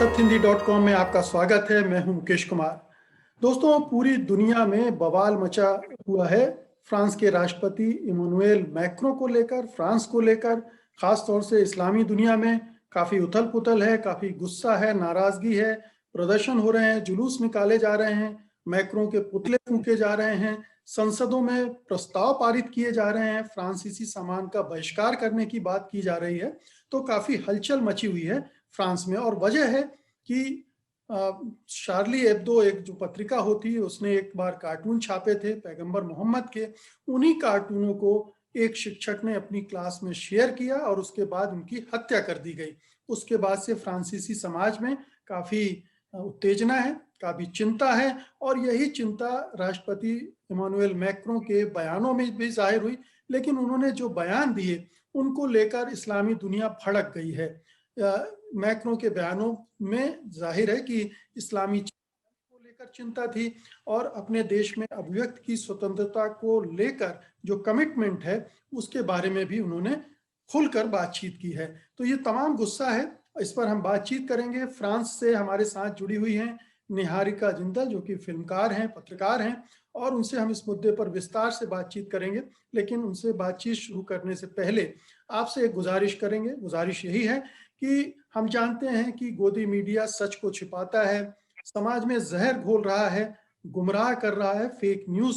सत्यहिंदी.com में आपका स्वागत है। मैं हूं मुकेश कुमार। दोस्तों, पूरी दुनिया में बवाल मचा हुआ है फ्रांस के राष्ट्रपति इमानुएल मैक्रों को लेकर, फ्रांस को लेकर। खास तौर से इस्लामी दुनिया में काफी उथल पुथल है, काफी गुस्सा है, नाराजगी है, प्रदर्शन हो रहे हैं, जुलूस निकाले जा रहे हैं, मैक्रों के पुतले फूके जा रहे हैं, संसदों में प्रस्ताव पारित किए जा रहे हैं, फ्रांसीसी सामान का बहिष्कार करने की बात की जा रही है। तो काफी हलचल मची हुई है फ्रांस में। और वजह है कि शार्ली एब्दो एक जो पत्रिका होती है, उसने एक बार कार्टून छापे थे पैगंबर मोहम्मद के। उन्हीं कार्टूनों को एक शिक्षक ने अपनी क्लास में शेयर किया और उसके बाद उनकी हत्या कर दी गई। उसके बाद से फ्रांसीसी समाज में काफी उत्तेजना है, काफी चिंता है, और यही चिंता राष्ट्रपति इमानुएल मैक्रों के बयानों में भी जाहिर हुई। लेकिन उन्होंने जो बयान दिए उनको लेकर इस्लामी दुनिया भड़क गई है। मैक्रों के बयानों में जाहिर है कि इस्लामी को लेकर चिंता थी, और अपने देश में अभिव्यक्ति की स्वतंत्रता को लेकर जो कमिटमेंट है उसके बारे में भी उन्होंने खुलकर बातचीत की है। तो ये तमाम गुस्सा है, इस पर हम बातचीत करेंगे। फ्रांस से हमारे साथ जुड़ी हुई हैं निहारिका जिंदल, जो कि फिल्मकार हैं, पत्रकार हैं, और उनसे हम इस मुद्दे पर विस्तार से बातचीत करेंगे। लेकिन उनसे बातचीत शुरू करने से पहले आपसे एक गुजारिश करेंगे। गुजारिश यही है कि हम जानते हैं कि गोदी मीडिया सच को छिपाता है, समाज में जहर घोल रहा है, गुमराह कर रहा है, फेक न्यूज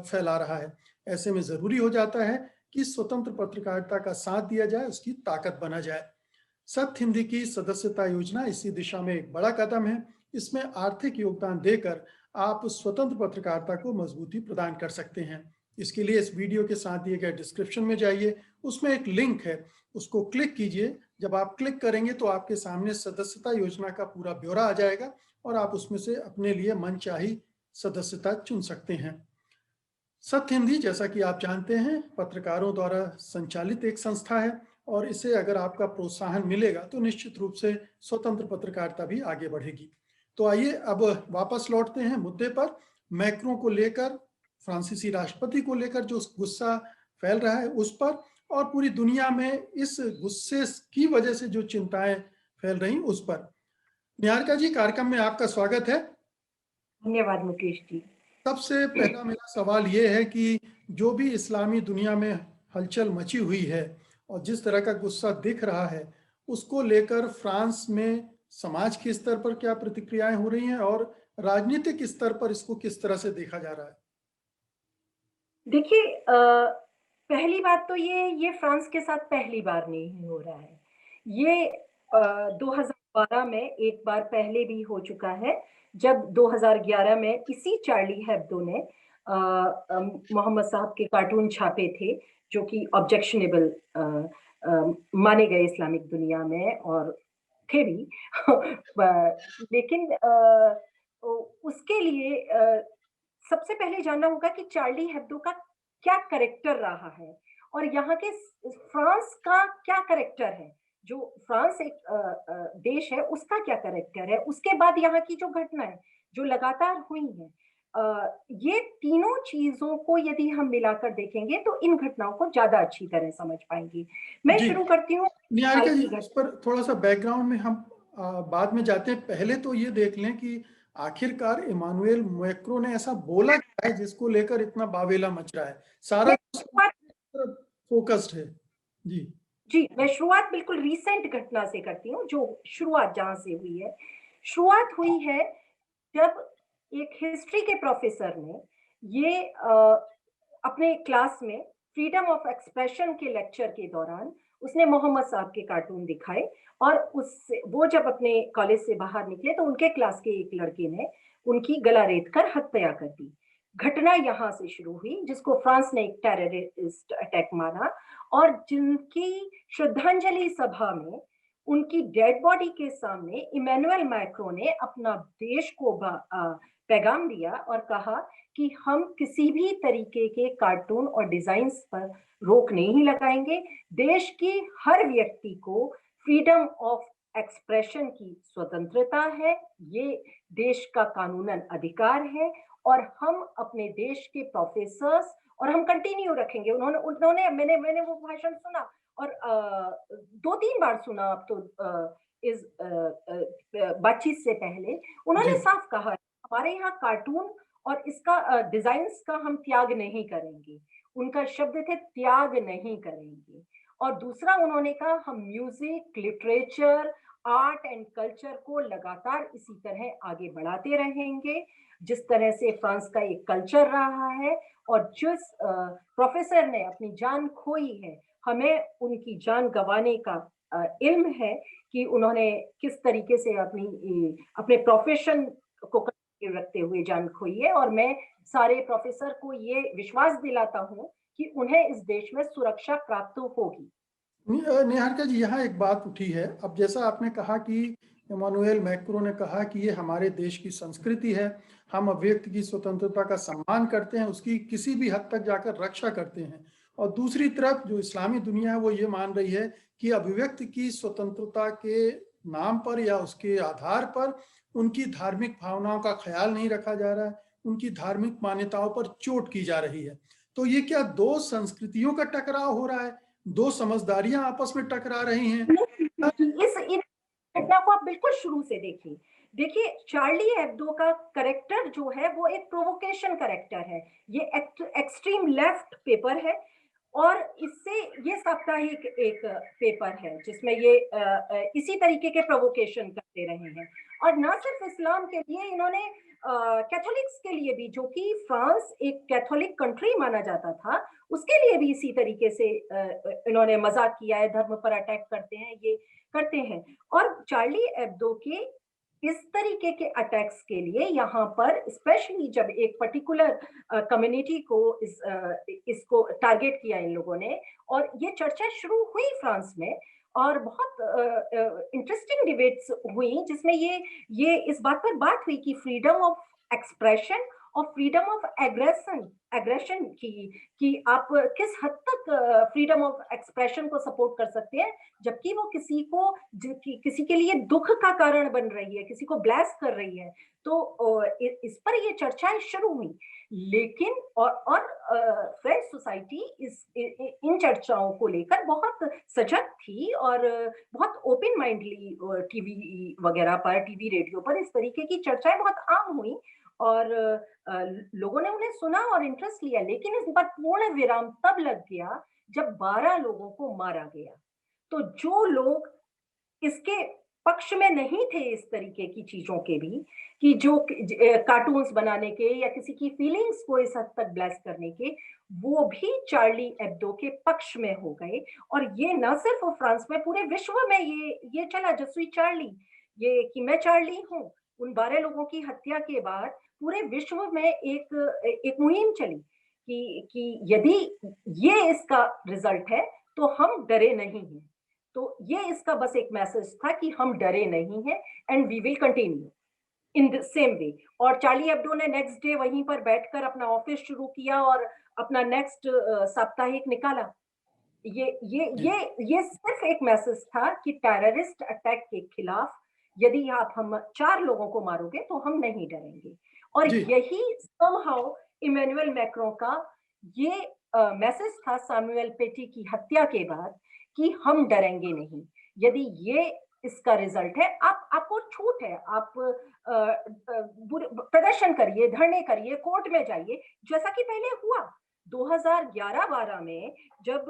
फैला रहा है। ऐसे में जरूरी हो जाता है कि स्वतंत्र पत्रकारिता का साथ दिया जाए, उसकी ताकत बना जाए। सत्य हिंदी की सदस्यता योजना इसी दिशा में एक बड़ा कदम है। इसमें आर्थिक योगदान देकर आप स्वतंत्र पत्रकारिता को मजबूती प्रदान कर सकते हैं। इसके लिए इस वीडियो के साथ दिए गए डिस्क्रिप्शन में जाइए, उसमें एक लिंक है, उसको क्लिक कीजिए। जब आप क्लिक करेंगे तो आपके सामने सदस्यता योजना का पूरा ब्यौरा आ जाएगा और आप उसमें से अपने लिए मनचाही सदस्यता चुन सकते हैं। सत्य हिंदी, जैसा कि आप जानते हैं, पत्रकारों द्वारा संचालित एक संस्था है, और इसे अगर आपका प्रोत्साहन मिलेगा तो निश्चित रूप से स्वतंत्र पत्रकारिता भी आगे बढ़ेगी। तो आइए अब वापस लौटते हैं मुद्दे पर। मैक्रों को लेकर, फ्रांसीसी राष्ट्रपति को लेकर जो गुस्सा फैल रहा है उस पर, और पूरी दुनिया में इस गुस्से की वजह से जो चिंताएं फैल रही उस पर। निहारिका जी, कार्यक्रम में आपका स्वागत है। धन्यवाद मुकेश जी। सबसे पहला मेरा सवाल ये है कि जो भी इस्लामी दुनिया में हलचल मची हुई है और जिस तरह का गुस्सा दिख रहा है, उसको लेकर फ्रांस में समाज के स्तर पर क्या प्रतिक्रियाएं हो रही हैं और राजनीतिक स्तर पर इसको किस तरह से देखा जा रहा है? देखिए, पहली बात तो ये फ्रांस के साथ पहली बार नहीं हो रहा है। ये 2012 में एक बार पहले भी हो चुका है, जब 2011 में इसी चार्ली हेब्दो ने मोहम्मद साहब के कार्टून छापे थे, जो कि ऑब्जेक्शनेबल माने गए इस्लामिक दुनिया में, और थे भी। लेकिन उसके लिए सबसे पहले जानना होगा कि चार्ली हेब्दो का क्या कैरेक्टर रहा है, और यहाँ के फ्रांस का क्या कैरेक्टर है। जो फ्रांस एक देश है, उसका क्या कैरेक्टर है। उसके बाद यहाँ की जो घटनाएं जो लगातार हुई हैं, ये तीनों चीजों को यदि हम मिलाकर देखेंगे तो इन घटनाओं को ज्यादा अच्छी तरह समझ पाएंगे। मैं जी शुरू करती हूँ हाल निहारिका जी, की इस पर थोड़ा सा बैकग्राउंड में हम बाद में जाते हैं। पहले तो ये देख लें कि आखिरकार इमानुएल मैक्रों ने ऐसा बोला क्या है जिसको लेकर इतना बावेला मच रहा है। सारा घटना। फोकस्ड है। जी जी, मैं शुरुआत बिल्कुल रीसेंट घटना से करती हूँ, जो शुरुआत जहाँ से हुई है। शुरुआत हुई है जब एक हिस्ट्री के प्रोफेसर ने ये अपने क्लास में फ्रीडम ऑफ एक्सप्रेशन के लेक्चर के दौरान उसने मोहम्मद साहब के कार्टून दिखाए, और उससे वो जब अपने कॉलेज से बाहर निकले तो उनके क्लास के एक लड़के ने उनकी गला रेत कर हत्या कर दी। घटना यहाँ से शुरू हुई, जिसको फ्रांस ने एक टेररिस्ट अटैक माना, और जिनकी श्रद्धांजलि सभा में उनकी डेड बॉडी के सामने इमैनुअल मैक्रों ने अपना देश को पैगाम दिया और कहा कि हम किसी भी तरीके के कार्टून और डिजाइन्स पर रोक नहीं लगाएंगे। देश की हर व्यक्ति को फ्रीडम ऑफ एक्सप्रेशन की स्वतंत्रता है, ये देश का कानूनन अधिकार है, और हम अपने देश के प्रोफेसर्स, और हम कंटिन्यू रखेंगे। उन्होंने उन्होंने मैंने मैंने वो भाषण सुना, और 2-3 बार सुना अब तो, इस बातचीत से पहले, उन्होंने जी। साफ कहा हमारे यहाँ कार्टून और इसका डिजाइन्स का हम त्याग नहीं करेंगे। उनका शब्द थे त्याग नहीं करेंगे। और दूसरा उन्होंने कहा हम music, literature, art and culture को लगातार इसी तरह आगे बढ़ाते रहेंगे, जिस तरह से फ्रांस का एक कल्चर रहा है। और जिस प्रोफेसर ने अपनी जान खोई है, हमें उनकी जान गंवाने का इल्म है कि उन्होंने किस तरीके से अपने प्रोफेशन को रखते हुए जान खोई है। और मैं सारे प्रोफेसर को ये विश्वास दिलाता हूँ कि उन्हें इस देश में सुरक्षा प्राप्त होगी। निहारिका जी, यहाँ एक बात उठी है। अब जैसा आपने कहा कि इमानुएल मैक्रों ने कहा कि ये हमारे देश की संस्कृति है, हम अभिव्यक्ति की स्वतंत्रता का सम्मान करते हैं, उसकी किसी भी हद तक जाकर रक्षा करते हैं। और दूसरी तरफ जो इस्लामी दुनिया है वो ये मान रही है कि अभिव्यक्ति की स्वतंत्रता के नाम पर या उसके आधार पर उनकी धार्मिक भावनाओं का ख्याल नहीं रखा जा रहा है, उनकी धार्मिक मान्यताओं पर चोट की जा रही है। तो ये क्या दो संस्कृतियों का टकराव हो रहा है, दो समझदारियां आपस में टकरा रही हैं? इन घटना को आप बिल्कुल शुरू से देखिए। देखिए, चार्ली एब्दो का करेक्टर जो है वो एक प्रोवोकेशन करेक्टर है। ये एक्सट्रीम लेफ्ट पेपर है और इससे ये साप्ताहिक एक पेपर है जिसमें ये इसी तरीके के प्रोवोकेशन करते रहे हैं। और न सिर्फ इस्लाम के लिए, इन्होंने कैथोलिक्स के लिए भी, जो कि फ्रांस एक कैथोलिक कंट्री माना जाता था, उसके लिए भी इसी तरीके से इन्होंने मजाक किया है, धर्म पर अटैक करते हैं, ये करते हैं। और चार्ली एब्दो के इस तरीके के अटैक्स के लिए यहाँ पर स्पेशली जब एक पर्टिकुलर कम्युनिटी को इसको टारगेट किया इन लोगों ने, और ये चर्चा शुरू हुई फ्रांस में, और बहुत इंटरेस्टिंग डिबेट्स हुई जिसमें ये इस बात पर बात हुई कि फ्रीडम ऑफ एक्सप्रेशन और फ्रीडम ऑफ एग्रेशन की, कि आप किस हद तक फ्रीडम ऑफ एक्सप्रेशन को सपोर्ट कर सकते हैं जबकि वो किसी के लिए दुख का कारण बन रही है, किसी को ब्लेस कर रही है। तो इस पर ये चर्चाएं शुरू हुई। लेकिन और फ्रेंच सोसाइटी इन चर्चाओं को लेकर बहुत सजग थी और बहुत ओपन माइंडली टीवी वगैरह पर, टीवी रेडियो पर इस तरीके की चर्चाएं बहुत आम हुई और लोगों ने उन्हें सुना और इंटरेस्ट लिया। लेकिन इस बार पूर्ण विराम तब लग गया जब 12 लोगों को मारा गया। तो जो लोग इसके पक्ष में नहीं थे इस तरीके की चीजों के भी, कि जो कार्टून्स बनाने के या किसी की फीलिंग्स को इस हद तक ब्लेस करने के, वो भी चार्ली एब्दो के पक्ष में हो गए। और ये न सिर्फ फ्रांस में, पूरे विश्व में ये चला, जसुई चार्ली, ये कि मैं चार्ली हूँ। उन 12 लोगों की हत्या के बाद पूरे विश्व में एक मुहिम चली कि यदि ये इसका रिजल्ट है तो हम डरे नहीं हैं। तो ये इसका बस एक मैसेज था कि हम डरे नहीं हैं and we will continue in the same way. और चार्ली एब्डो ने नेक्स्ट डे वहीं पर बैठकर अपना ऑफिस शुरू किया और अपना नेक्स्ट साप्ताहिक निकाला। ये सिर्फ एक मैसेज था कि टेररिस्ट अटैक के खिलाफ यदि हम 4 लोगों को मारोगे तो हम नहीं डरेंगे। और जी। यही समहाउ इमैनुअल मैक्रों का ये मैसेज था सैमुअल पेटी की हत्या के बाद, कि हम डरेंगे नहीं। यदि ये इसका रिजल्ट है, आपको छूट है, आप प्रदर्शन करिए, धरने करिए, कोर्ट में जाइए, जैसा कि पहले हुआ 2011-12 में जब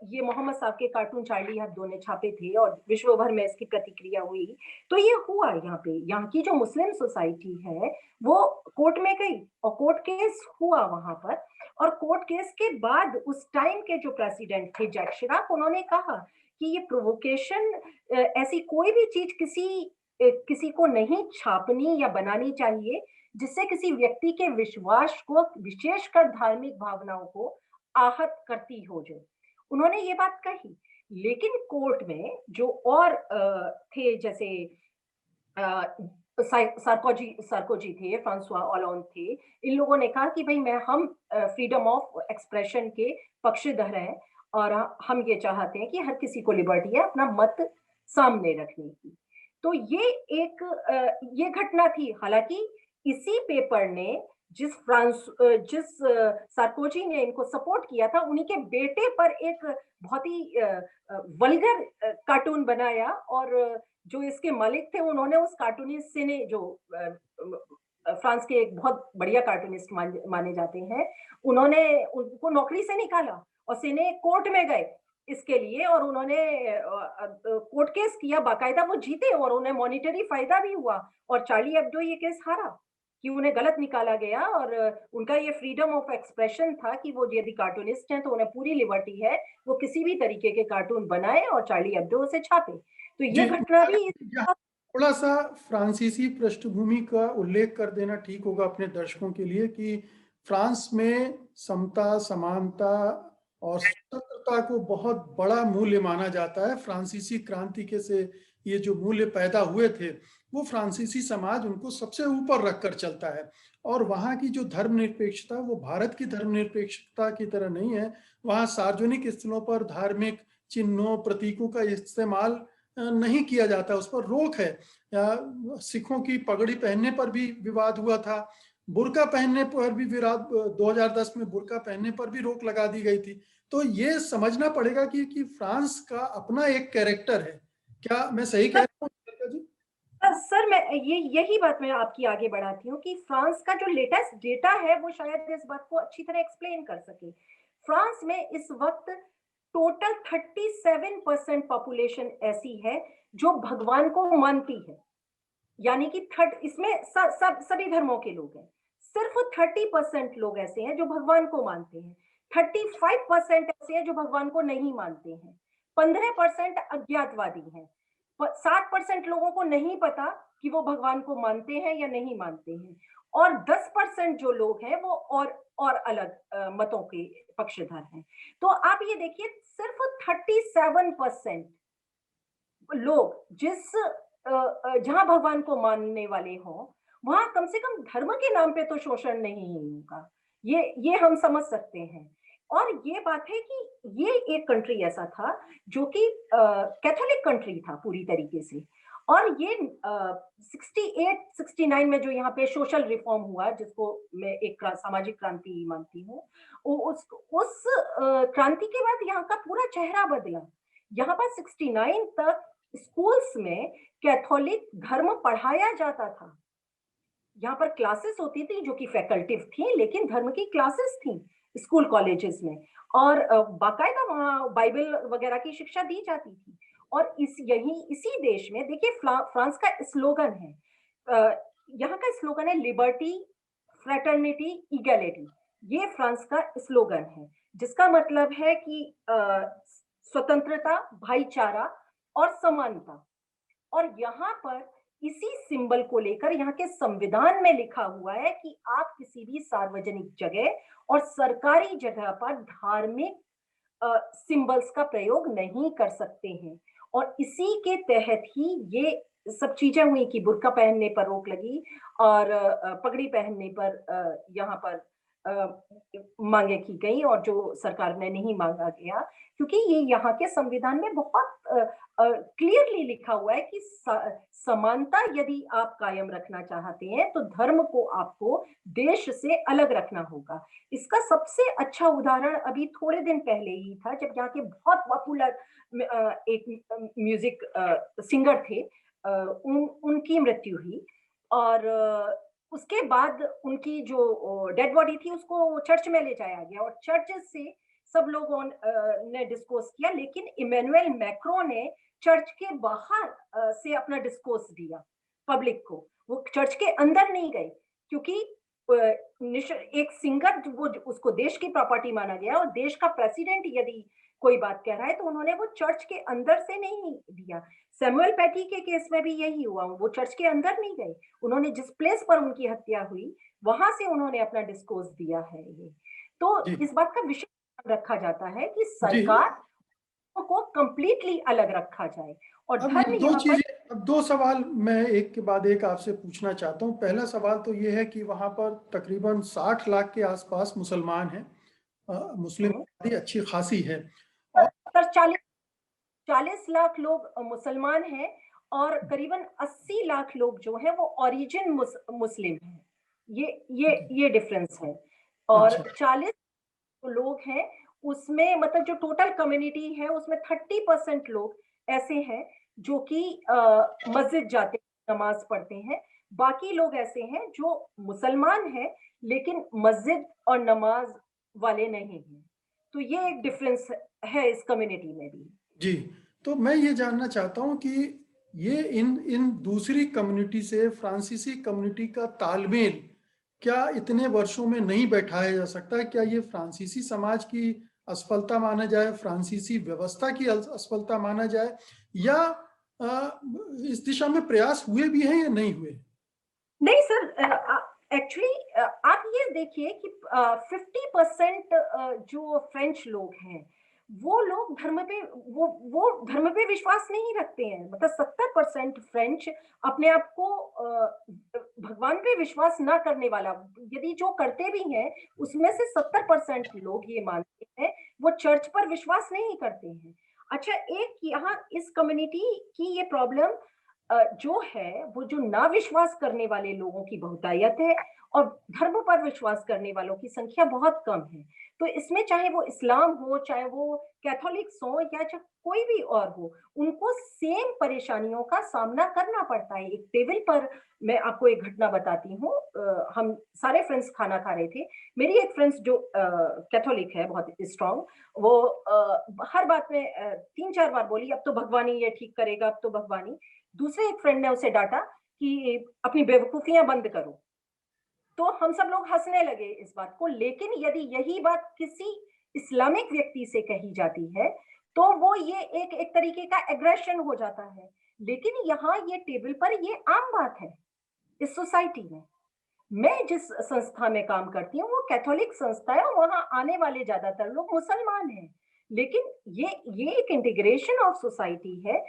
ये मोहम्मद साहब के कार्टून चार्ली हेब्दो ने छापे थे और विश्व भर में इसकी प्रतिक्रिया हुई। तो ये हुआ यहाँ की जो मुस्लिम सोसाइटी है वो कोर्ट में गई और कोर्ट केस हुआ वहां पर। और कोर्ट केस के बाद उस टाइम के जो प्रेसिडेंट थे जैक शिराक, उन्होंने कहा कि ये प्रोवोकेशन, ऐसी कोई भी चीज किसी को नहीं छापनी या बनानी चाहिए जिससे किसी व्यक्ति के विश्वास को, विशेषकर धार्मिक भावनाओं को आहत करती हो। जो उन्होंने ये बात कही, लेकिन कोर्ट में जो और थे, जैसे सार्कोजी थे, फ्रांसवा ओलैंड थे, इन लोगों ने कहा कि भाई हम फ्रीडम ऑफ एक्सप्रेशन के पक्षधर हैं और हम ये चाहते हैं कि हर किसी को लिबर्टी है अपना मत सामने रखने की। तो ये घटना थी। हालांकि इसी पेपर ने जिस सार्कोजी ने इनको सपोर्ट किया था, उन्हीं के बेटे पर एक बहुत ही वल्गर कार्टून बनाया और जो इसके मालिक थे उन्होंने उस कार्टूनिस्ट से ने जो फ्रांस के एक बहुत बढ़िया कार्टूनिस्ट माने जाते हैं, उन्होंने उनको नौकरी से निकाला और सेने कोर्ट में गए इसके लिए, और उन्होंने कोर्ट केस किया, बाकायदा वो जीते और उन्हें मॉनिटरी फायदा भी हुआ, और चार्ली एब्डो ये केस हारा कि उन्हें गलत निकाला गया, और उनका ये फ्रीडम ऑफ एक्सप्रेशन था कि वो यदि कार्टूनिस्ट हैं तो उन्हें पूरी लिबर्टी है, वो किसी भी तरीके के कार्टून बनाए और चार्ली एब्डो उसे छापे। तो ये जी, घटना भी थोड़ा सा फ्रांसीसी पृष्ठभूमि का उल्लेख कर देना ठीक होगा अपने दर्शकों के लिए कि फ्रांस में समता, समानता और स्वतंत्रता को बहुत बड़ा मूल्य माना जाता है। फ्रांसीसी क्रांति के से ये जो मूल्य पैदा हुए थे, वो फ्रांसीसी समाज उनको सबसे ऊपर रखकर चलता है। और वहाँ की जो धर्मनिरपेक्षता, वो भारत की धर्मनिरपेक्षता की तरह नहीं है। वहाँ सार्वजनिक स्थलों पर धार्मिक चिन्हों, प्रतीकों का इस्तेमाल नहीं किया जाता, उस पर रोक है। सिखों की पगड़ी पहनने पर भी विवाद हुआ था, बुर्का पहनने पर भी विवाद, 2010 में बुर्का पहनने पर भी रोक लगा दी गई थी। तो ये समझना पड़ेगा कि फ्रांस का अपना एक कैरेक्टर है। क्या मैं सही कह रहा हूँ जी? सर, मैं यही बात मैं आपकी आगे बढ़ाती हूँ कि फ्रांस का जो लेटेस्ट डेटा है वो शायद इस बात को अच्छी तरह एक्सप्लेन कर सके। फ्रांस में इस वक्त टोटल 37% पॉपुलेशन ऐसी है जो भगवान को मानती है, यानी कि थर्ड इसमें सभी धर्मों के लोग हैं। सिर्फ 30% लोग ऐसे हैं जो भगवान को मानते हैं, 35% ऐसे हैं जो भगवान को नहीं मानते हैं, 15% अज्ञातवादी हैं, 60% लोगों को नहीं पता कि वो भगवान को मानते हैं या नहीं मानते हैं, और 10% जो लोग हैं वो और अलग मतों के पक्षधर हैं। तो आप ये देखिए, सिर्फ 37% लोग जहां भगवान को मानने वाले हों, वहां कम से कम धर्म के नाम पे तो शोषण नहीं होगा। ये हम समझ सकते हैं। और ये बात है कि ये एक कंट्री ऐसा था जो कि कैथोलिक कंट्री था पूरी तरीके से, और ये 68-69 में जो यहाँ पे सोशल रिफॉर्म हुआ, जिसको मैं एक सामाजिक क्रांति मानती हूँ, उस क्रांति के बाद यहाँ का पूरा चेहरा बदला। यहाँ पर 69 तक स्कूल्स में कैथोलिक धर्म पढ़ाया जाता था। यहाँ पर क्लासेस होती थी जो कि फैकल्टिव थी, लेकिन धर्म की क्लासेस थी स्कूल कॉलेजेस में, और बाकायदा वहाँ बाइबल वगैरह की शिक्षा दी जाती थी। और इसी देश में देखिए, फ्रांस का स्लोगन है, यहाँ का स्लोगन है लिबर्टी, फ्रेटर्निटी, इक्वालिटी। ये फ्रांस का स्लोगन है, जिसका मतलब है कि स्वतंत्रता, भाईचारा और समानता। और यहाँ पर इसी सिंबल को लेकर यहाँ के संविधान में लिखा हुआ है कि आप किसी भी सार्वजनिक जगह और सरकारी जगह पर धार्मिक सिंबल्स का प्रयोग नहीं कर सकते हैं। और इसी के तहत ही ये सब चीजें हुई कि बुर्का पहनने पर रोक लगी, और पगड़ी पहनने पर यहाँ पर मांगे की गई, और जो सरकार ने नहीं मांगा गया, क्योंकि ये यहाँ के संविधान में बहुत क्लियरली लिखा हुआ है कि समानता यदि आप कायम रखना चाहते हैं तो धर्म को आपको देश से अलग रखना होगा। इसका सबसे अच्छा उदाहरण अभी थोड़े दिन पहले ही था, जब यहाँ के बहुत पॉपुलर एक म्यूजिक सिंगर थे, उनकी मृत्यु हुई, और उसके बाद उनकी जो डेड बॉडी थी उसको चर्च में ले जाया गया, और चर्च से सब लोगों ने डिस्कोर्स किया, लेकिन इमैनुअल मैक्रो ने चर्च के बाहर से अपना डिस्कोर्स दिया पब्लिक को। वो चर्च के अंदर नहीं गए, क्योंकि एक सिंगर, वो उसको देश की प्रॉपर्टी माना गया, और देश का प्रेसिडेंट यदि कोई बात कह रहा है तो उन्होंने वो चर्च के अंदर से नहीं दिया। सैमुअल पैटी के केस में भी यही हुआ, वो चर्च के अंदर नहीं गए, उन्होंने जिस प्लेस पर उनकी हत्या हुई वहां से उन्होंने अपना डिस्कोर्स दिया है। ये तो जी इस बात का विशेष रखा जाता है कि जी। सरकार को कंप्लीटली अलग रखा जाए, और अब धर्म दो यहाँ पर चीजें, अब दो सवाल मैं एक के बाद एक आपसे पूछना चाहता हूँ। पहला सवाल तो ये है कि वहां पर तकरीबन 60 लाख के आसपास मुसलमान हैं, मुस्लिम आबादी अच्छी खासी है। और 40 लाख लोग मुसलमान हैं, और करीबन 80 लाख लोग जो हैं वो ओरिजिन मुस्लिम हैं। ये डिफरेंस है। और अच्छा 40 लोग हैं उसमें, मतलब जो टोटल कम्युनिटी है उसमें 30% लोग ऐसे हैं जो कि मस्जिद जाते हैं, नमाज पढ़ते हैं। बाकी लोग ऐसे हैं जो मुसलमान हैं लेकिन मस्जिद और नमाज वाले नहीं हैं। तो ये एक डिफरेंस है इस कम्युनिटी में भी। जी, तो मैं ये जानना चाहता हूँ कि ये इन इन दूसरी कम्युनिटी से फ्रांसीसी कम्युनिटी का तालमेल क्या इतने वर्षों में नहीं बैठाया जा सकता? क्या ये फ्रांसीसी समाज की असफलता माना जाए, फ्रांसीसी व्यवस्था की असफलता माना जाए, या इस दिशा में प्रयास हुए भी हैं या नहीं हुए? नहीं सर, एक्चुअली आप ये देखिए कि 50% जो फ्रेंच लोग हैं वो लोग वो धर्म पे विश्वास नहीं रखते हैं। मतलब 70% फ्रेंच अपने आप को भगवान पे विश्वास ना करने वाला, यदि जो करते भी हैं उसमें से 70% लोग ये मानते हैं वो चर्च पर विश्वास नहीं करते हैं। अच्छा, एक यहाँ इस कम्युनिटी की ये प्रॉब्लम जो है वो जो ना विश्वास करने वाले लोगों की बहुतायत है और धर्म पर विश्वास करने वालों की संख्या बहुत कम है। तो इसमें चाहे वो इस्लाम हो, चाहे वो कैथोलिक्स हो या चाहे कोई भी और हो, उनको सेम परेशानियों का सामना करना पड़ता है। एक टेबल पर मैं आपको एक घटना बताती हूँ। हम सारे फ्रेंड्स खाना खा रहे थे। मेरी एक फ्रेंड्स जो कैथोलिक है, बहुत स्ट्रांग, वो हर बात में 3-4 बार बोली अब तो भगवान ही ये ठीक करेगा, अब तो भगवान ही। दूसरे एक फ्रेंड ने उसे डांटा कि अपनी बेवकूफियां बंद करो। तो हम सब लोग हंसने लगे इस बात को। लेकिन यदि यही बात किसी इस्लामिक व्यक्ति से कही जाती है तो वो ये एक एक तरीके का एग्रेशन हो जाता है। लेकिन यहाँ ये टेबल पर ये आम बात है इस सोसाइटी में। मैं जिस संस्था में काम करती हूँ वो कैथोलिक संस्था है और वहां आने वाले ज्यादातर लोग मुसलमान हैं। लेकिन ये एक इंटीग्रेशन ऑफ सोसाइटी है।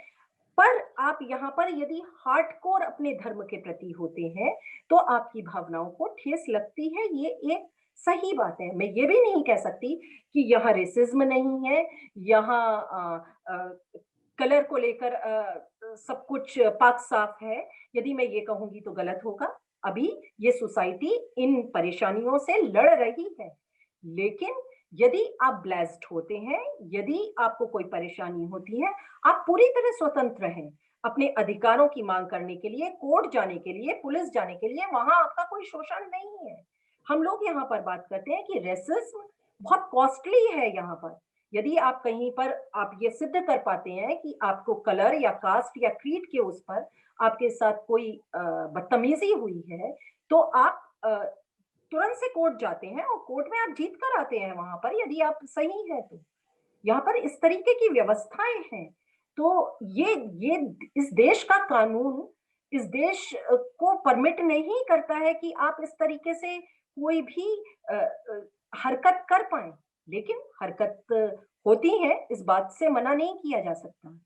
पर आप यहाँ पर यदि हार्डकोर अपने धर्म के प्रति होते हैं तो आपकी भावनाओं को ठेस लगती है। ये एक सही बात है। मैं ये भी नहीं कह सकती कि यहाँ रेसिज्म नहीं है, यहाँ कलर को लेकर सब कुछ पाक साफ है। यदि मैं ये कहूंगी तो गलत होगा। अभी ये सोसाइटी इन परेशानियों से लड़ रही है। लेकिन यदि आप ब्लेस्ड होते हैं, यदि आपको कोई परेशानी होती है, आप पूरी तरह स्वतंत्र हैं अपने अधिकारों की मांग करने के लिए, कोर्ट जाने के लिए, पुलिस जाने के लिए। वहां आपका कोई शोषण नहीं है। हम लोग यहाँ पर बात करते हैं कि रेसिज्म बहुत कॉस्टली है यहाँ पर। यदि आप कहीं पर आप ये सिद्ध कर पाते हैं कि आपको कलर या कास्ट या क्रीड के उस पर आपके साथ कोई बदतमीजी हुई है तो आप तुरंत से कोर्ट जाते हैं और कोर्ट में आप जीत कर आते हैं वहां पर, यदि आप सही है तो। यहाँ पर इस तरीके की व्यवस्थाएं हैं। तो ये इस देश का कानून इस देश को परमिट नहीं करता है कि आप इस तरीके से कोई भी हरकत कर पाए। लेकिन हरकत होती है, इस बात से मना नहीं किया जा सकता।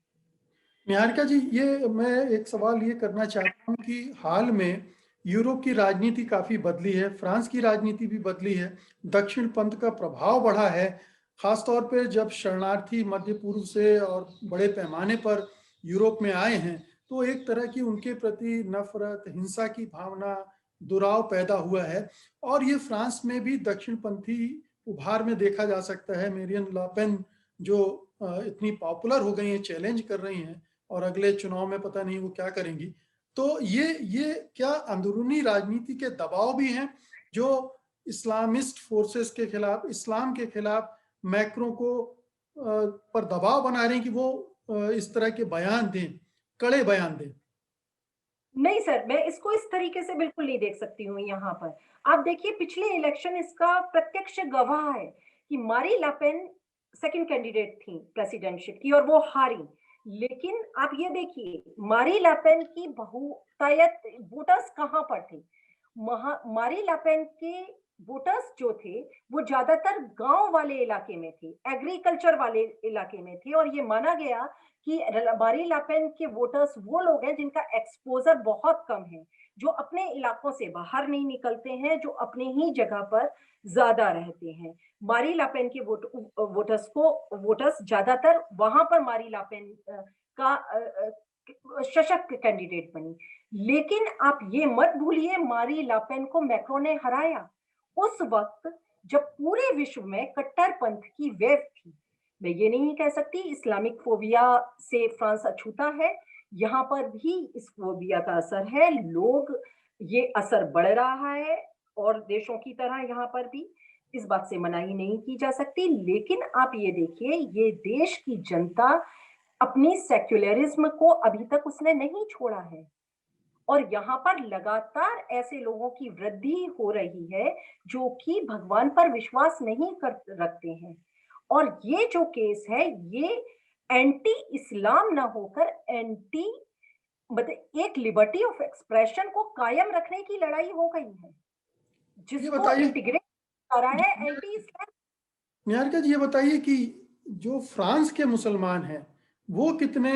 निहारिका जी, ये मैं एक सवाल ये करना चाहता हूँ कि हाल में यूरोप की राजनीति काफी बदली है, फ्रांस की राजनीति भी बदली है, दक्षिण पंथ का प्रभाव बढ़ा है। खासतौर पे जब शरणार्थी मध्य पूर्व से और बड़े पैमाने पर यूरोप में आए हैं तो एक तरह की उनके प्रति नफरत, हिंसा की भावना, दुराव पैदा हुआ है। और ये फ्रांस में भी दक्षिणपंथी उभार में देखा जा सकता है। मेरियन लापेन जो इतनी पॉपुलर हो गई हैं, चैलेंज कर रही हैं और अगले चुनाव में पता नहीं वो क्या करेंगी। तो ये क्या अंदरूनी राजनीति के दबाव भी हैं जो इस्लामिस्ट फोर्सेस के खिलाफ, इस्लाम के खिलाफ मैक्रो को पर दबाव बना रहे हैं कि वो इस तरह के बयान दें, कड़े बयान दें? नहीं सर, मैं इसको इस तरीके से बिल्कुल नहीं देख सकती हूँ यहाँ पर। आप देखिए पिछले इलेक्शन इसका प्रत्यक्ष गवाह है कि मारी लापेन सेकंड कैंडिडेट थी प्रेसिडेंटशिप की और वो हारी। लेकिन आप ये देखिए मारी लापेन की बहुतायत वोटर्स कहाँ पर थे। मारी लापेन के वोटर्स जो थे वो ज्यादातर गांव वाले इलाके में थे, एग्रीकल्चर वाले इलाके में थे। और ये माना गया कि मारी लापेन के वोटर्स वो लोग हैं जिनका एक्सपोजर बहुत कम है, जो अपने इलाकों से बाहर नहीं निकलते हैं, जो अपने ही जगह पर ज्यादा रहते हैं। मारी लापेन के वोटर्स ज्यादातर वहां पर मारी लापेन का सशक्त कैंडिडेट बनी। लेकिन आप ये मत भूलिए मारी लापेन को मैक्रो ने हराया उस वक्त जब पूरे विश्व में कट्टरपंथ की वेव थी। मैं ये नहीं कह सकती इस्लामिक फोबिया से फ्रांस अछूता है, यहाँ पर भी इस फोबिया का असर है। लोग, ये असर बढ़ रहा है और देशों की तरह यहाँ पर भी, इस बात से मनाही नहीं की जा सकती। लेकिन आप ये देखिए, ये देश की जनता अपनी सेक्युलरिज्म को अभी तक उसने नहीं छोड़ा है और यहाँ पर लगातार ऐसे लोगों की वृद्धि हो रही है जो कि भगवान पर विश्वास नहीं कर रखते हैं। और ये जो केस है, ये एंटी इस्लाम ना होकर एंटी, मतलब एक लिबर्टी ऑफ एक्सप्रेशन को कायम रखने की लड़ाई हो गई है, ये जिसको बताइए इंटीग्रेट कर रहा है एंटी इस्लाम। निहारिका जी, ये बताइए कि जो फ्रांस के मुसलमान हैं वो कितने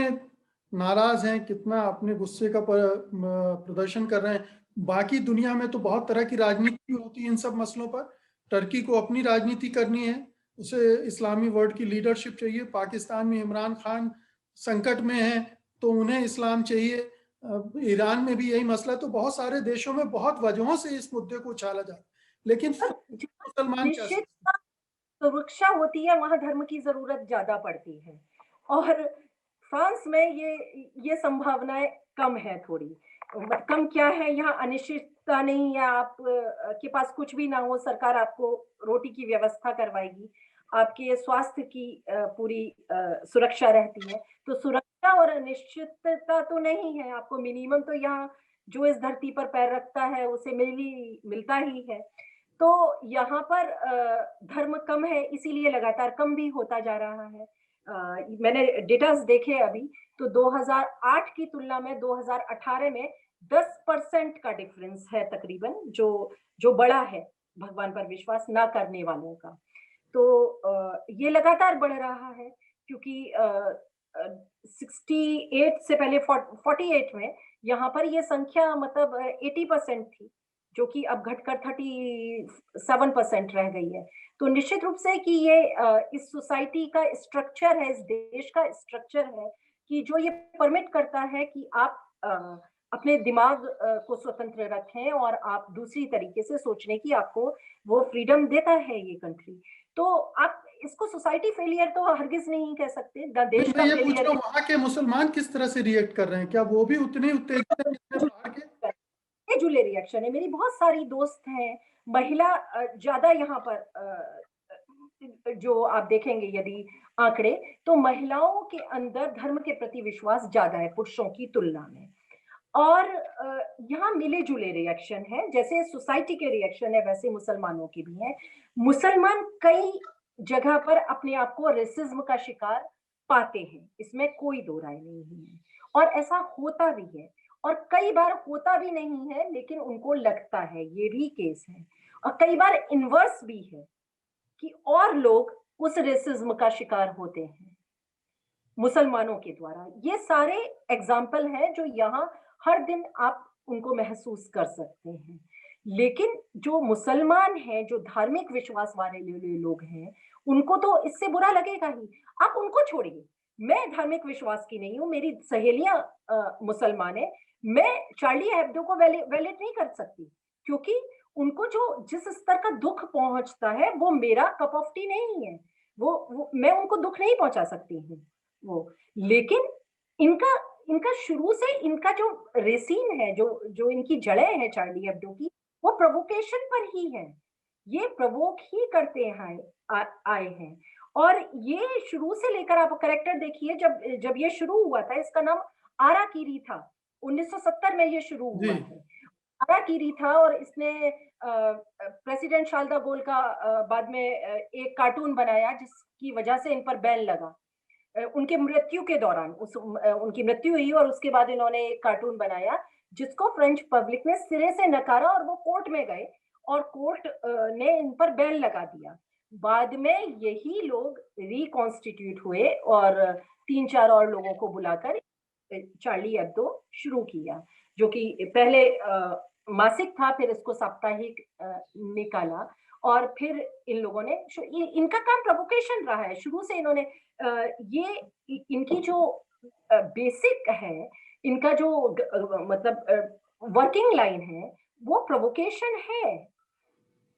नाराज हैं, कितना अपने गुस्से का प्रदर्शन कर रहे हैं। बाकी दुनिया में तो बहुत तरह की राजनीति होती है इन सब मसलों पर। टर्की को अपनी राजनीति करनी है, उसे इस्लामी वर्ल्ड की लीडरशिप चाहिए। पाकिस्तान में इमरान खान संकट में है तो उन्हें इस्लाम चाहिए। ईरान में भी यही मसला। तो बहुत सारे देशों में बहुत वजहों से इस मुद्दे को उछाला जाता है, लेकिन मुसलमान क्या निश्चित सोचते हैं? सुरक्षा होती है, वहां धर्म की जरूरत ज्यादा पड़ती है। और फ्रांस में ये संभावनाएं कम है थोड़ी। कम क्या है, यहाँ अनिश्चितता नहीं है। आप के पास कुछ भी ना हो, सरकार आपको रोटी की व्यवस्था करवाएगी, आपके स्वास्थ्य की पूरी सुरक्षा रहती है। तो सुरक्षा और अनिश्चितता तो नहीं है। आपको मिनिमम तो यहाँ जो इस धरती पर पैर रखता है उसे मिलता ही है। तो यहाँ पर धर्म कम है, इसीलिए लगातार कम भी होता जा रहा है। मैंने डेटास देखे अभी, तो 2008 की तुलना में 2018 में 10% का डिफरेंस है तकरीबन, जो जो बड़ा है भगवान पर विश्वास ना करने वालों का। तो ये लगातार बढ़ रहा है, क्योंकि 68 से पहले 48 में यहाँ पर ये संख्या मतलब 80% थी, जो कि अब घटकर 37% रह गई है। तो निश्चित रूप से कि ये इस सोसाइटी का स्ट्रक्चर है, इस देश का स्ट्रक्चर है, कि जो ये परमिट करता है कि आप अपने दिमाग को स्वतंत्र रखें और आप दूसरी तरीके से सोचने की आपको वो फ्रीडम देता है ये कंट्री। तो आप इसको सोसाइटी फेलियर तो हरगिज नहीं कह सकते, ना नहीं, देश मैं का ये पूछ फेलियर रहा है। हूँ वहां के मुसलमान किस तरह से रिएक्ट कर रहे हैं? क्या वो भी उतने ही उत्तेजित हैं जितने बाहर के? ये जुले रिएक्शन है। मेरी बहुत सारी दोस्त हैं, महिला ज्यादा यहाँ पर जो आप देखेंगे यदि आंकड़े, तो महिलाओं के अंदर धर्म के प्रति विश्वास ज्यादा है पुरुषों की तुलना में। और यहाँ मिले जुले रिएक्शन है, जैसे सोसाइटी के रिएक्शन है वैसे मुसलमानों के भी हैं। मुसलमान कई जगह पर अपने आप को रेसिज्म का शिकार पाते हैं, इसमें कोई दो राय नहीं है, और ऐसा होता भी है। और कई बार होता भी नहीं है लेकिन उनको लगता है, ये भी केस है। और कई बार इनवर्स भी है कि और लोग उस रेसिज्म का शिकार होते हैं मुसलमानों के द्वारा। ये सारे एग्जाम्पल हैं जो यहाँ हर दिन आप उनको महसूस कर सकते हैं। लेकिन जो मुसलमान हैं, जो धार्मिक विश्वास वाले लोग हैं, उनको तो इससे बुरा लगेगा ही। आप उनको छोड़िए, मैं धार्मिक विश्वास की नहीं हूँ, मेरी सहेलियां मुसलमान है, मैं चार्ली हेब्डो को वैलिड नहीं कर सकती, क्योंकि उनको जो जिस स्तर का दुख पहुंचता है वो मेरा कप ऑफ टी नहीं है। वो मैं उनको दुख नहीं पहुंचा सकती हूँ वो। लेकिन इनका इनका शुरू से इनका जो रेसीन है, जो जो इनकी जड़ें हैं चार्ली हेब्डो की, वो प्रोवोकेशन पर ही है। ये प्रवोक ही करते हैं, आए हैं। और ये शुरू से लेकर आप करेक्टर देखिए, जब जब ये शुरू हुआ था, इसका नाम आरा कीरी था। 1970 में ये शुरू जी। हुआ है, आरा कीरी था। और इसने प्रेसिडेंट शारदा दा गोल का बाद में एक कार्टून बनाया जिसकी वजह से इन पर बैन लगा। उनके मृत्यु के दौरान उनकी मृत्यु हुई और उसके बाद इन्होंने एक कार्टून बनाया जिसको फ्रेंच पब्लिक ने सिरे से नकारा और वो कोर्ट में गए और कोर्ट ने इन पर बैन लगा दिया। बाद में यही लोग रिकॉन्स्टिट्यूट हुए और 3-4 और लोगों को बुलाकर चार्ली एब्दो शुरू किया, जो कि पहले मासिक था, फिर इसको साप्ताहिक निकाला। और फिर इन लोगों ने, इनका काम प्रोवोकेशन रहा है शुरू से। इन्होंने ये इनकी जो बेसिक है, इनका जो मतलब वर्किंग लाइन है, वो प्रोवोकेशन है।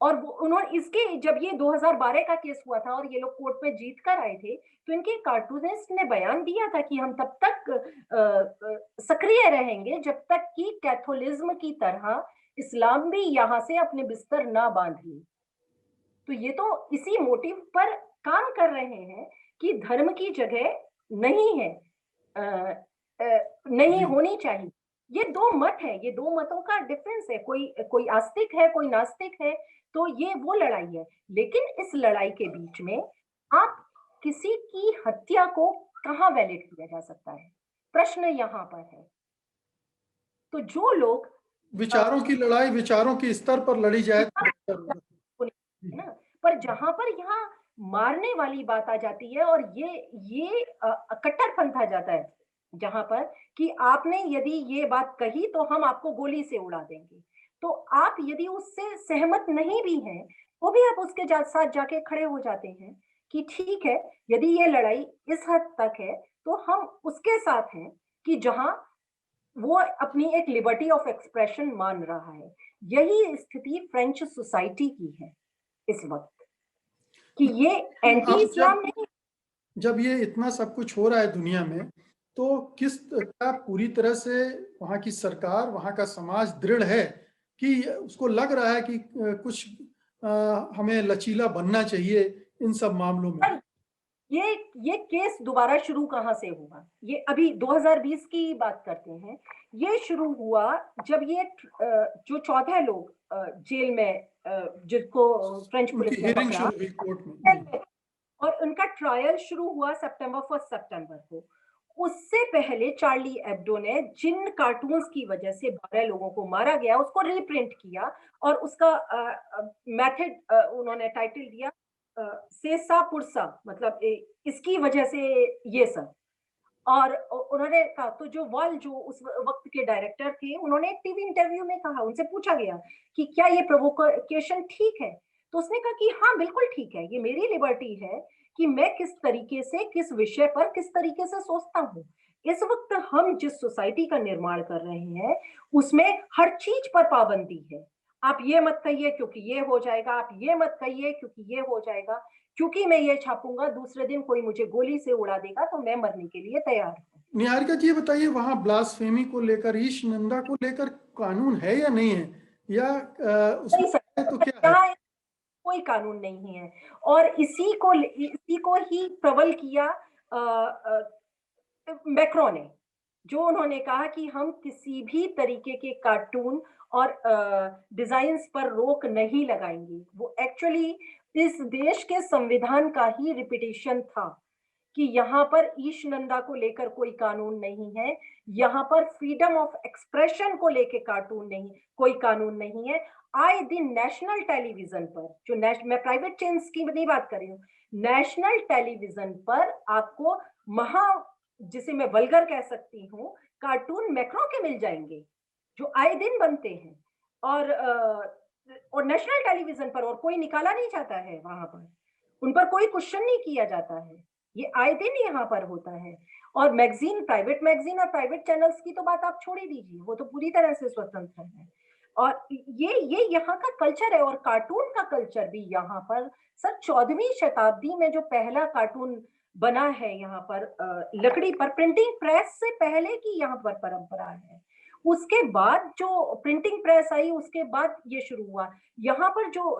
और उन्होंने इसके, जब ये 2012 का केस हुआ था और ये लोग कोर्ट में जीत कर आए थे, तो इनके कार्टूनिस्ट ने बयान दिया था कि हम तब तक सक्रिय रहेंगे जब तक कि कैथोलिज्म की तरह इस्लाम भी यहाँ से अपने बिस्तर ना बांध ले। तो ये तो इसी मोटिव पर काम कर रहे हैं कि धर्म की जगह नहीं है, नहीं जी। होनी चाहिए। ये दो मत है, ये दो मतों का डिफरेंस है, कोई कोई आस्तिक है, कोई नास्तिक है, तो ये वो लड़ाई है। लेकिन इस लड़ाई के बीच में आप किसी की हत्या को कहाँ वैलिड किया जा सकता है, प्रश्न यहाँ पर है। तो जो लोग विचारों की लड़ाई विचारों के स्तर पर लड़ी जाए तो बेहतर होगा। है ना, पर जहां पर यहाँ मारने वाली बात आ जाती है और ये कट्टरपंथ आ जाता है, जहां पर कि आपने यदि ये बात कही तो हम आपको गोली से उड़ा देंगे, तो आप यदि उससे सहमत नहीं भी हैं तो भी आप उसके साथ जाके खड़े हो जाते हैं कि ठीक है, यदि ये लड़ाई इस हद तक है तो हम उसके साथ हैं कि जहां वो अपनी एक लिबर्टी ऑफ एक्सप्रेशन मान रहा है। यही स्थिति फ्रेंच सोसाइटी की है इस वक्त, कि ये एंटी अब इस्लाम नहीं। जब ये इतना सब कुछ हो रहा है दुनिया में, तो किस क्या पूरी तरह से वहाँ की सरकार, वहाँ का समाज दृढ़ है कि उसको लग रहा है कि कुछ हमें लचीला बनना चाहिए इन सब मामलों में? पर ये केस दोबारा शुरू कहाँ से हुआ? ये अभी 2020 की बात करते हैं। ये शुरू हुआ जब ये जो 14 लोग जेल में, जिसको फ्रेंच उनकी पुलिस ने हियरिंग पकड़ा शुरू हुई कोर्ट में। जी। और उनका ट्रायल शुरू हुआ सितंबर 1 सितंबर को। उससे पहले चार्ली एब्डो ने जिन कार्टून्स की वजह से 12 लोगों को मारा गया उसको रीप्रिंट किया और उसका मेथड उन्होंने टाइटल दिया सेसा पुरसा, मतलब इसकी वजह से ये सब। और उन्होंने कहा, तो जो वॉल जो उस वक्त के डायरेक्टर थे, उन्होंने एक टीवी इंटरव्यू में कहा, उनसे पूछा गया कि क्या ये प्रोवोकेशन ठीक है, तो उसने कहा कि हाँ बिल्कुल ठीक है, ये मेरी लिबर्टी है कि मैं किस तरीके से, किस विषय पर किस तरीके से सोचता हूँ। इस वक्त हम जिस सोसाइटी का निर्माण कर रहे हैं उसमें हर चीज पर पाबंदी है। आप ये मत कहिए क्योंकि ये हो जाएगा, आप ये मत कहिए क्योंकि ये हो जाएगा, क्योंकि मैं ये छापूंगा दूसरे दिन कोई मुझे गोली से उड़ा देगा तो मैं मरने के लिए तैयार हूँ। निहारिका जी, ये बताइए, वहाँ ब्लास्फेमी को लेकर, ईश निंदा को लेकर कानून है या नहीं है, या उसमें नहीं है तो सर, क्या है? यहाँ कोई कानून नहीं है और इसी को ही प्रबल किया मैक्रो ने, जो उन्होंने कहा कि हम किसी भी तरीके के कार्टून और डिजाइन्स पर रोक नहीं लगाएंगे। वो एक्चुअली इस देश के संविधान का ही रिपीटेशन था कि यहाँ पर ईशनंदा को लेकर कोई कानून नहीं है, यहाँ पर फ्रीडम ऑफ एक्सप्रेशन को लेकर कार्टून नहीं, कोई कानून नहीं है। आए दिन नेशनल टेलीविजन पर, जो मैं प्राइवेट चैनल्स की नहीं बात कर रही हूँ, नेशनल टेलीविजन पर आपको महा, जिसे मैं वल्गर कह सकती हूँ, कार्टून मैक्रो के मिल जाएंगे जो आए दिन बनते हैं और नेशनल टेलीविजन पर, और कोई निकाला नहीं जाता है वहां पर, उन पर कोई क्वेश्चन नहीं किया जाता है। ये आए दिन यहाँ पर होता है। और मैगजीन, प्राइवेट मैगजीन और प्राइवेट चैनल्स की तो बात आप छोड़ ही दीजिए, वो तो पूरी तरह से स्वतंत्र है। और ये यहाँ का कल्चर है और कार्टून का कल्चर भी यहाँ पर सर 14वीं शताब्दी में जो पहला कार्टून बना है यहाँ पर लकड़ी पर, प्रिंटिंग प्रेस से पहले की यहाँ पर परंपरा है। उसके बाद जो प्रिंटिंग प्रेस आई उसके बाद ये शुरू हुआ। यहाँ पर जो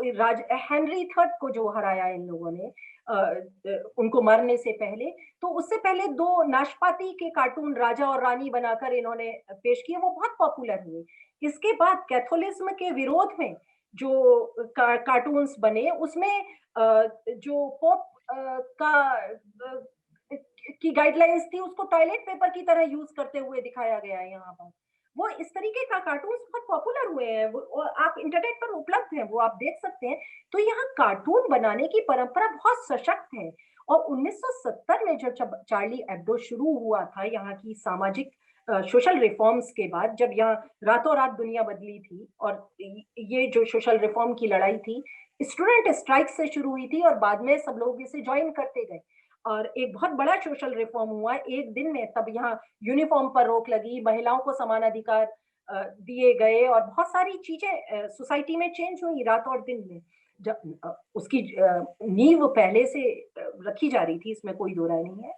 हेनरी थर्ड को जो हराया इन लोगों ने उनको मरने से पहले, तो उससे पहले 2 नाशपाती के कार्टून राजा और रानी बनाकर इन्होंने पेश किए, वो बहुत पॉपुलर हुए। इसके बाद कैथोलिज्म के विरोध में जो कार्टून्स बने उसमें जो पोप की गाइडलाइंस थी उसको टॉयलेट पेपर की तरह यूज करते हुए दिखाया गया है यहाँ पर। वो इस तरीके का कार्टून बहुत पॉपुलर हुए हैं, वो आप इंटरनेट पर उपलब्ध हैं, वो आप देख सकते हैं। तो यहाँ कार्टून बनाने की परंपरा बहुत सशक्त है। और 1970 में जो चार्ली एब्डो शुरू हुआ था यहाँ की सामाजिक सोशल रिफॉर्म्स के बाद, जब यहाँ रातों रात दुनिया बदली थी, और ये जो सोशल रिफॉर्म की लड़ाई थी स्टूडेंट स्ट्राइक से शुरू हुई थी और बाद में सब लोग इसे ज्वाइन करते गए और एक बहुत बड़ा सोशल रिफॉर्म हुआ एक दिन में। तब यहाँ यूनिफॉर्म पर रोक लगी, महिलाओं को समान अधिकार दिए गए और बहुत सारी चीजें सोसाइटी में चेंज हुई रात और दिन में। उसकी नींव पहले से रखी जा रही थी, इसमें कोई दो राय नहीं है।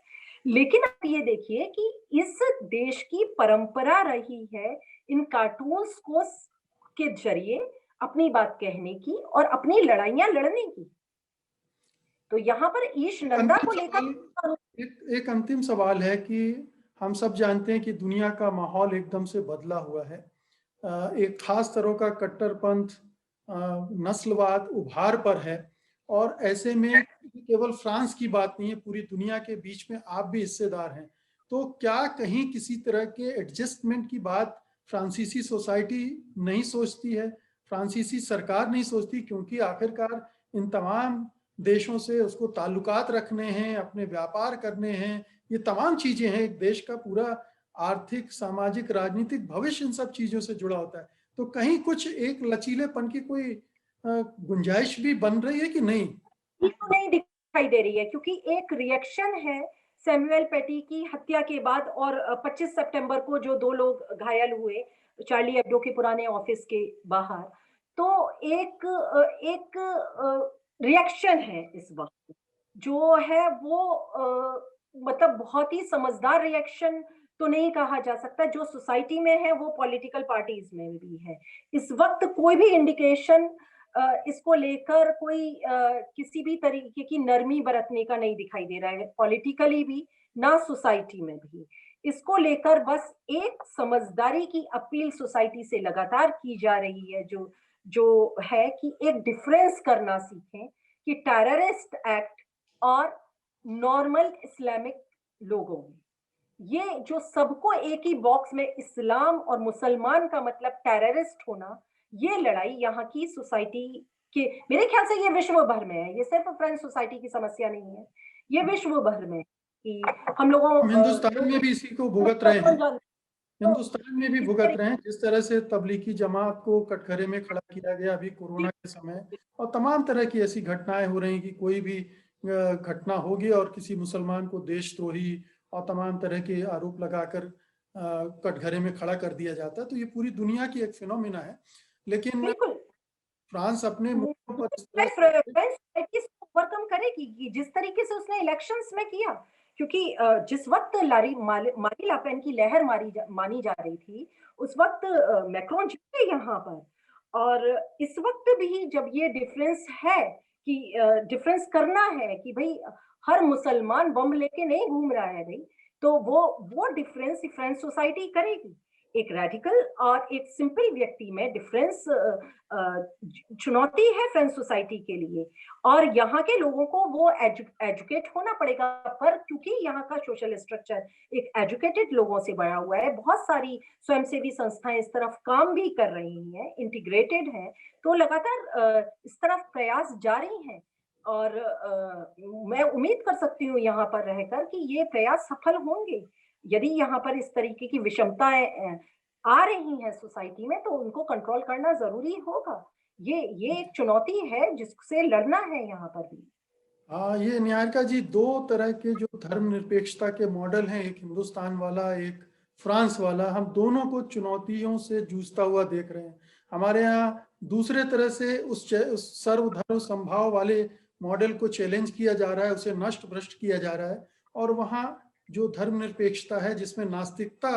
लेकिन आप ये देखिए कि इस देश की परंपरा रही है इन कार्टून्स को के जरिए अपनी बात कहने की और अपनी लड़ाइयां लड़ने की। तो यहाँ पर ईश नंदा को लेकर एक अंतिम सवाल है कि हम सब जानते हैं कि दुनिया का माहौल एकदम से बदला हुआ है। एक खास तरह का कट्टरपंथ, नस्लवाद उभार पर है, और ऐसे में केवल फ्रांस की बात नहीं है, पूरी दुनिया के बीच में आप भी हिस्सेदार हैं। तो क्या कहीं किसी तरह के एडजस्टमेंट की बात फ्रांसीसी सोसाइटी नहीं सोचती है, फ्रांसीसी सरकार नहीं सोचती? क्योंकि आखिरकार इन तमाम देशों से उसको ताल्लुकात रखने हैं, अपने व्यापार करने हैं, ये तमाम चीजें हैं। एक देश का पूरा आर्थिक, सामाजिक, राजनीतिक भविष्य इन सब चीजों से जुड़ा होता है। तो कहीं कुछ एक लचीलेपन की कोई गुंजाइश भी बन रही है कि नहीं? तो नहीं दिखाई दे रही है, क्योंकि एक रिएक्शन है सैमुअल पैटी की हत्या के बाद और 25 सितंबर को जो 2 लोग घायल हुए चार्ली एब्डो के पुराने ऑफिस के बाहर। तो एक रिएक्शन है इस वक्त जो है वो मतलब बहुत ही समझदार रिएक्शन तो नहीं कहा जा सकता। जो सोसाइटी में है वो पॉलिटिकल पार्टीज में भी है। इस वक्त कोई भी इंडिकेशन इसको लेकर कोई किसी भी तरीके की नरमी बरतने का नहीं दिखाई दे रहा है, पॉलिटिकली भी ना सोसाइटी में भी। इसको लेकर बस एक समझदारी की अपील सोसाइटी से लगातार की जा रही है, जो है कि एक डिफरेंस करना सीखें कि टेररिस्ट एक्ट और नॉर्मल इस्लामिक लोगों में, ये जो सबको एक ही बॉक्स में इस्लाम और मुसलमान का मतलब टेररिस्ट होना, ये लड़ाई यहाँ की सोसाइटी के, मेरे ख्याल से ये विश्व भर में है, ये सिर्फ फ्रेंच सोसाइटी की समस्या नहीं है, ये विश्व भर में कि हम लोगों हिंदुस्तान में भी इसी को भुगत रहे हैं। हिंदुस्तान में भी भुगत रहे हैं, जिस तरह से तबलीगी जमात को कटघरे में खड़ा किया गया अभी कोरोना के समय, और तमाम तरह की ऐसी घटनाएं हो रही कि कोई भी घटना होगी और किसी मुसलमान को देशद्रोही और तमाम तरह के आरोप लगाकर कटघरे में खड़ा कर दिया जाता है। तो ये पूरी दुनिया की एक फिनोमिना है। लेकिन फ्रांस अपने ओवरकम करेगी जिस तरीके से उसने इलेक्शंस में किया, क्योंकि जिस वक्त मारी लापेन की लहर मानी जा रही थी, उस वक्त मैक्रोन जीते यहाँ पर। और इस वक्त भी जब ये डिफरेंस है कि डिफरेंस करना है कि भाई हर मुसलमान बम लेके नहीं घूम रहा है भाई, तो वो डिफरेंस फ्रेंच सोसाइटी करेगी। एक रेडिकल और एक सिंपल व्यक्ति में डिफरेंस चुनौती है फ्रेंच सोसाइटी के लिए, और यहाँ के लोगों को वो एजुकेट होना पड़ेगा। पर क्योंकि यहाँ का सोशल स्ट्रक्चर एक एजुकेटेड लोगों से बना हुआ है, बहुत सारी स्वयंसेवी संस्थाएं इस तरफ काम भी कर रही हैं, इंटीग्रेटेड हैं, तो लगातार इस तरफ प्रयास जारी हैं। और मैं उम्मीद कर सकती हूँ यहाँ पर रहकर कि ये प्रयास सफल होंगे। यदि यहाँ पर इस तरीके की विषमताएं आ रही हैं सोसाइटी में, तो उनको कंट्रोल करना जरूरी होगा। ये एक चुनौती है जिससे लड़ना है यहाँ पर भी। हाँ, ये निहारिका जी, 2 तरह के जो धर्मनिरपेक्षता के मॉडल हैं, एक हिंदुस्तान वाला, एक फ्रांस वाला, हम दोनों को चुनौतियों से जूझता हुआ देख रहे हैं। हमारे यहाँ दूसरे तरह से उस सर्वधर्म संभाव वाले मॉडल को चैलेंज किया जा रहा है, उसे नष्ट भ्रष्ट किया जा रहा है, और वहाँ जो धर्मनिरपेक्षता है जिसमें नास्तिकता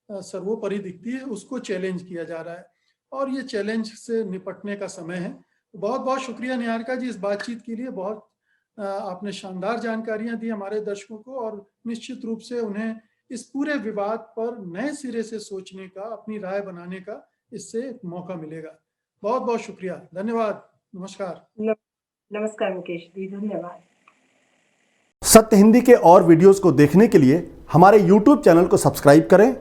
सर्वोपरि दिखती है, उसको चैलेंज किया जा रहा है, और ये चैलेंज से निपटने का समय है। बहुत बहुत शुक्रिया निहारिका जी इस बातचीत के लिए। बहुत आपने शानदार जानकारियां दी हमारे दर्शकों को, और निश्चित रूप से उन्हें इस पूरे विवाद पर नए सिरे से सोचने का, अपनी राय बनाने का इससे मौका मिलेगा। बहुत बहुत शुक्रिया, धन्यवाद, नमस्कार। नमस्कार मुकेश जी, धन्यवाद। सत्य हिंदी के और वीडियोस को देखने के लिए हमारे YouTube चैनल को सब्सक्राइब करें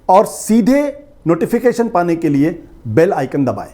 और सीधे नोटिफिकेशन पाने के लिए बेल आइकन दबाएं।